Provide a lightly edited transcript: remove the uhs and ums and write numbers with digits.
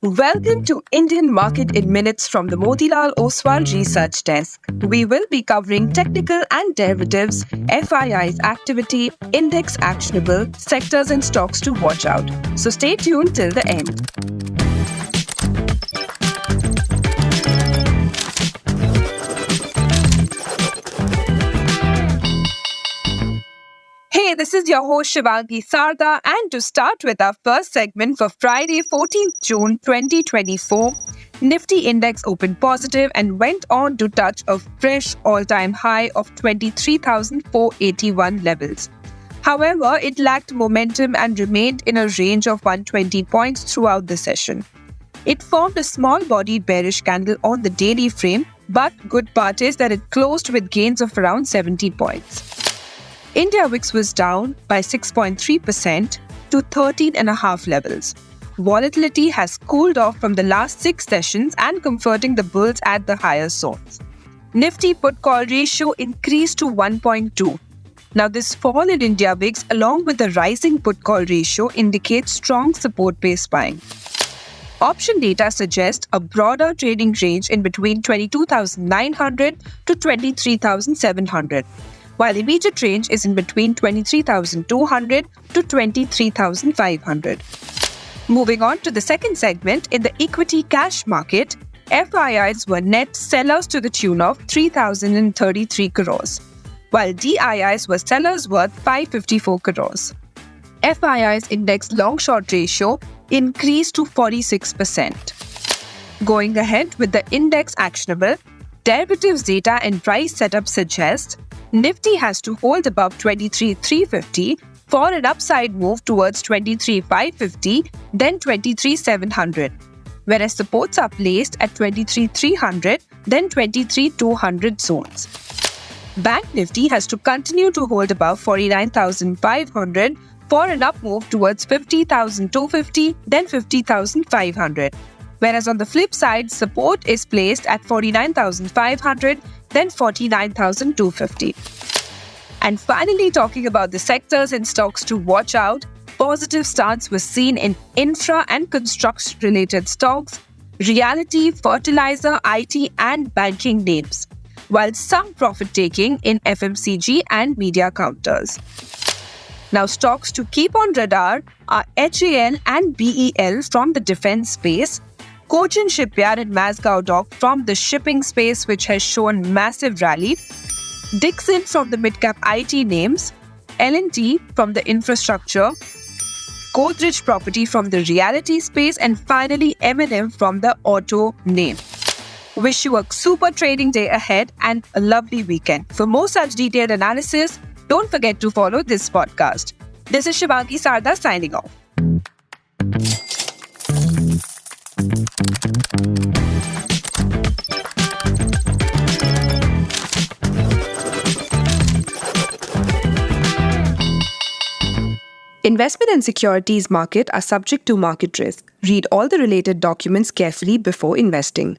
Welcome to Indian Market in Minutes from the Motilal Oswal Research Desk. We will be covering technical and derivatives, FII's activity, index actionable, sectors and stocks to watch out. So stay tuned till the end. Hey, this is your host Shivangi Sarda, and to start with our first segment for Friday, 14th June 2024, Nifty Index opened positive and went on to touch a fresh all-time high of 23,481 levels. However, it lacked momentum and remained in a range of 120 points throughout the session. It formed a small-bodied bearish candle on the daily frame, but good part is that it closed with gains of around 70 points. India VIX was down by 6.3% to 13.5 levels. Volatility has cooled off from the last 6 sessions and comforting the bulls at the higher zones. Nifty put-call ratio increased to 1.2. Now this fall in India VIX along with the rising put-call ratio indicates strong support-based buying. Option data suggests a broader trading range in between 22,900 to 23,700. While immediate range is in between 23,200 to 23,500. Moving on to the second segment, in the equity cash market, FIIs were net sellers to the tune of 3,033 crores, while DIIs were sellers worth 554 crores. FII's index long-short ratio increased to 46%. Going ahead with the index actionable, derivatives data and price setup suggest Nifty has to hold above 23,350 for an upside move towards 23,550, then 23,700, whereas supports are placed at 23,300, then 23,200 zones. Bank Nifty has to continue to hold above 49,500 for an up move towards 50,250, then 50,500. Whereas on the flip side, support is placed at 49,500, then 49,250. And finally, talking about the sectors and stocks to watch out, positive starts were seen in infra and construction-related stocks, realty, fertilizer, IT and banking names, while some profit-taking in FMCG and media counters. Now, stocks to keep on radar are HAL and BEL from the defense space, Cochin Shipyard and Mazgaon Dock from the shipping space, which has shown massive rally, Dixon from the mid-cap IT names, L&T from the infrastructure, Godrej Property from the realty space, and finally M&M from the auto name. Wish you a super trading day ahead and a lovely weekend. For more such detailed analysis, don't forget to follow this podcast. This is Shivangi Sarda signing off. Investment and securities market are subject to market risk. Read all the related documents carefully before investing.